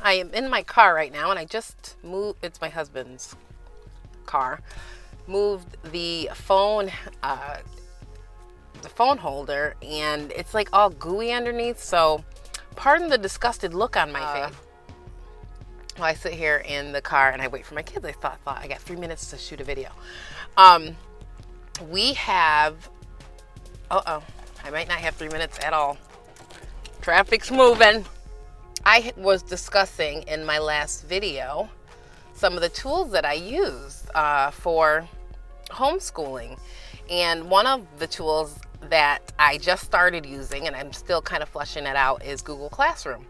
I am in my car right now, and I just moved. It's my husband's car. Moved the phone holder, and it's like all gooey underneath. So, pardon the disgusted look on my face. While I sit here in the car and I wait for my kids, I thought I got 3 minutes to shoot a video. We have. I might not have 3 minutes at all. Traffic's moving. I was discussing in my last video some of the tools that I use for homeschooling. And one of the tools that I just started using, and I'm still kind of fleshing it out, is Google Classroom.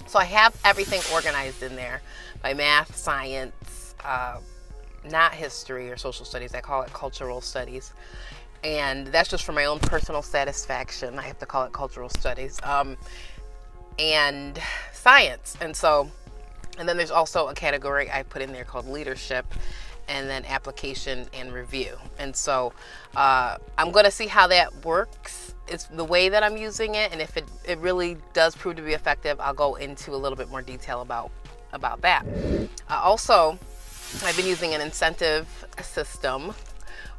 So I have everything organized in there by math, science, not history or social studies. I call it cultural studies. And that's just for my own personal satisfaction. I have to call it cultural studies. And science. And then there's also a category I put in there called leadership, and then application and review. And so I'm going to see how that works. It's the way that I'm using it, and if it really does prove to be effective, I'll go into a little bit more detail about that. Also, I've been using an incentive system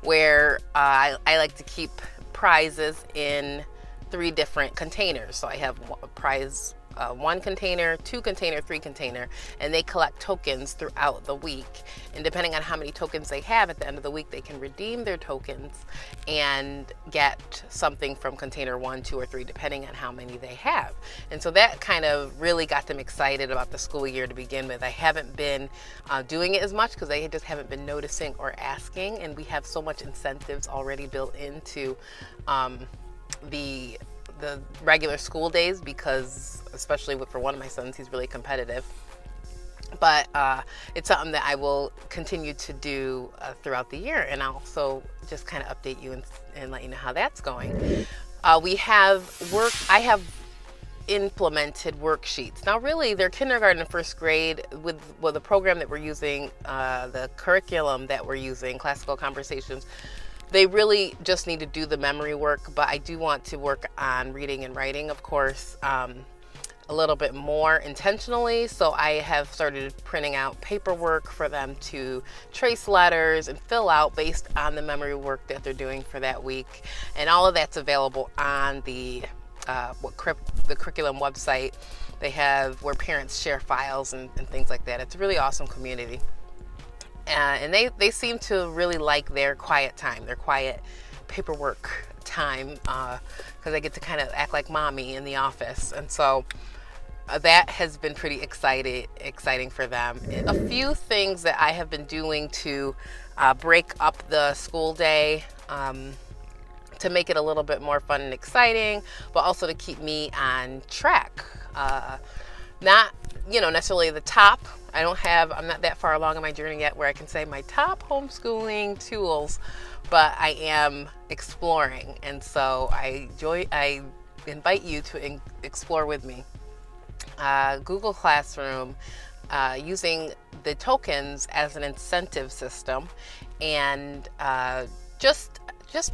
where I like to keep prizes in 3 different containers. So I have a prize 1 container, 2 container, 3 container, and they collect tokens throughout the week. And depending on how many tokens they have at the end of the week, they can redeem their tokens and get something from container 1, 2, or 3, depending on how many they have. And so that kind of really got them excited about the school year to begin with. I haven't been doing it as much because they just haven't been noticing or asking, and we have so much incentives already built into the regular school days, because especially for one of my sons, he's really competitive. But it's something that I will continue to do throughout the year, and I'll also just kind of update you and let you know how that's going. I have implemented worksheets. Now really they're kindergarten and first grade with the program that we're using, the curriculum that we're using, Classical Conversations. They really just need to do the memory work, but I do want to work on reading and writing, of course, a little bit more intentionally. So I have started printing out paperwork for them to trace letters and fill out based on the memory work that they're doing for that week. And all of that's available on the curriculum website. They have where parents share files and things like that. It's a really awesome community. And they seem to really like their quiet time, their quiet paperwork time, because I get to kind of act like mommy in the office. And so that has been pretty exciting for them. A few things that I have been doing to break up the school day, to make it a little bit more fun and exciting, but also to keep me on track. Not, necessarily the top. I'm not that far along in my journey yet where I can say my top homeschooling tools, but I am exploring. And so I invite you to explore with me. Google Classroom, using the tokens as an incentive system, and just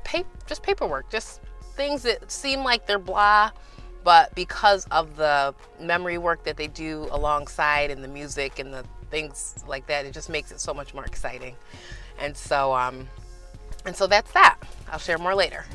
paperwork, just things that seem like they're blah, but because of the memory work that they do alongside, and the music and the things like that, it just makes it so much more exciting. And so that's that. I'll share more later.